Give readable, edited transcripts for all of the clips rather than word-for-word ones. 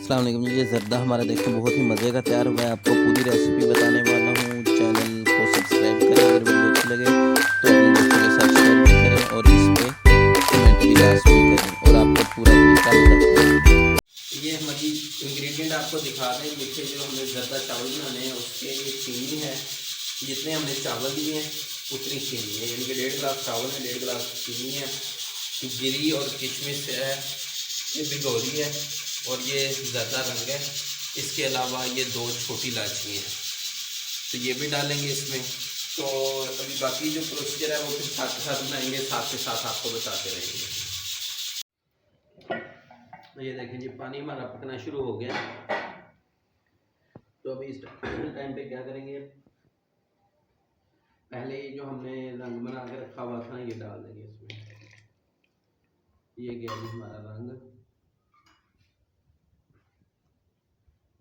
अस्सलाम वालेकुम। ये ज़र्दा हमारा देखिए बहुत ही मज़े का तैयार हुआ है। आपको पूरी रेसिपी बताने वाला हूँ। चैनल को सब्सक्राइब करें, अगर वीडियो अच्छी लगे तो अपने दोस्तों के साथ शेयर भी करें और इस पे कमेंट भी लाजमी करें और आपको पूरा तरीका बताते हैं। ये हमारी इंग्रेडिएंट आपको दिखा दें। देखिए जो हमने ज़र्दा चावल बनाने हैं उसके लिए चीनी है, जितने हमने चावल लिए हैं उतनी चीनी है, यानी कि 1.5 गिलास चावल है, 1.5 गिलास चीनी है, गिरी और किशमिश है, ये भिगोरी है और ये ज़्यादा रंग है। इसके अलावा ये 2 छोटी इलायची हैं, तो ये भी डालेंगे इसमें। तो अभी बाकी जो प्रोसीजर है वो फिर साथ के साथ बनाएंगे, साथ के साथ आपको बताते रहेंगे। तो ये देखें जी पानी हमारा पकना शुरू हो गया। तो अभी इस टाइम पे क्या करेंगे, पहले ये जो हमने रंग बना के रखा हुआ था ये डाल देंगे इसमें। ये गया जी हमारा रंग।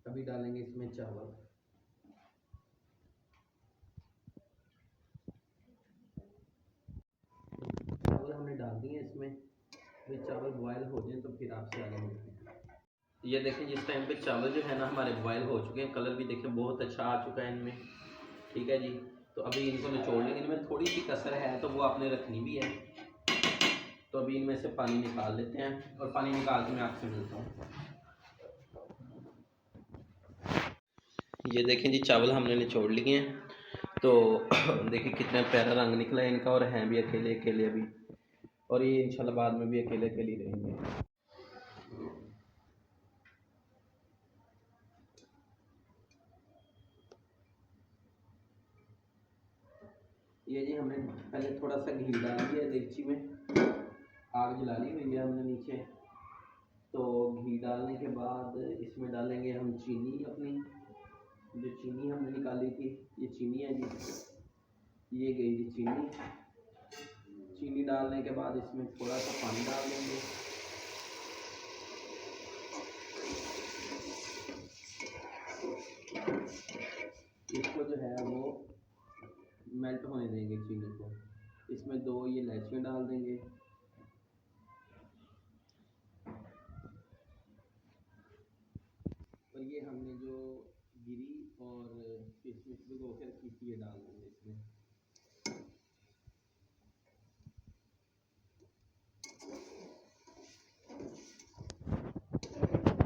अभी डालेंगे इसमें चावल। चावल हमने डाल दिए इसमें। अभी चावल बॉयल हो जाए तो फिर आपसे आगे मिलते हैं। ये देखें जिस टाइम पे चावल जो है ना हमारे बॉयल हो चुके हैं, कलर भी देखें बहुत अच्छा आ चुका है इनमें। ठीक है जी, तो अभी इनको निचोड़ लेंगे। इनमें थोड़ी सी कसर है तो वो आपने रखनी भी है। तो अभी इनमें से पानी निकाल लेते हैं और पानी निकाल के मैं आपसे मिलता हूँ। ये देखें जी चावल हमने निचोड़ लिए हैं। तो देखिए कितना प्यारा रंग निकला है इनका, और हैं भी अकेले अकेले अभी, और ये इंशाल्लाह बाद में भी अकेले अकेले रहेंगे। ये जी हमने पहले थोड़ा सा घी डाल दिया देगची में, आग जला ली हुई है हमने नीचे। तो घी डालने के बाद इसमें डालेंगे हम चीनी अपनी, जो चीनी हमने निकाली थी। ये चीनी है जी, ये गई जी चीनी। चीनी डालने के बाद इसमें थोड़ा सा पानी डाल देंगे। इसको जो है वो मेल्ट होने देंगे चीनी को। इसमें 2 ये इलायचियाँ डाल देंगे। और ये हमने जो गिरी और किशमिश भिगो के रखी थी ये डाल देंगे इसमें।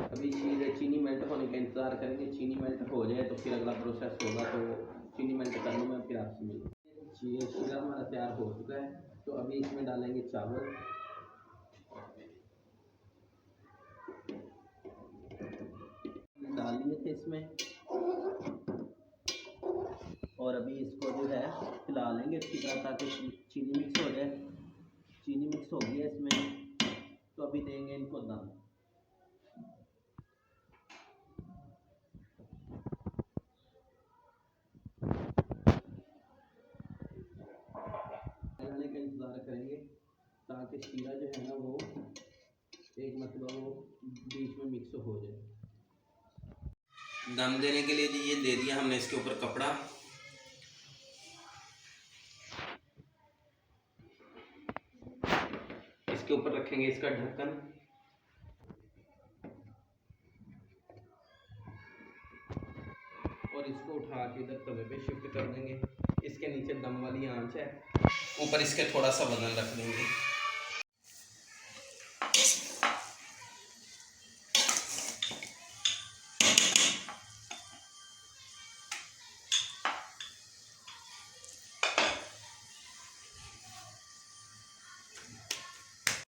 अभी चीनी मेल्ट होने का इंतज़ार करेंगे। चीनी मेल्ट हो जाए तो फिर अगला प्रोसेस होगा, तो चीनी मेल्ट करने में फिर आपसे मिलेंगे। ये शीरा हमारा तैयार हो चुका है। तो अभी इसमें डालेंगे चावल। डाल दिए थे इसमें, और अभी इसको जो है हिला लेंगे अच्छी तरह ताकि चीनी मिक्स हो जाए। चीनी मिक्स हो गई है इसमें, तो अभी देंगे इनको दम। हिलाने का इंतज़ार करेंगे ताकि शीरा जो है ना वो एक मतलब वो बीच में मिक्स हो जाए। दम देने के लिए जी ये दे दिया हमने इसके ऊपर कपड़ा। इसके ऊपर रखेंगे इसका ढक्कन, और इसको उठा के इधर तवे पे शिफ्ट कर देंगे। इसके नीचे दम वाली आंच है, ऊपर इसके थोड़ा सा वजन रख देंगे।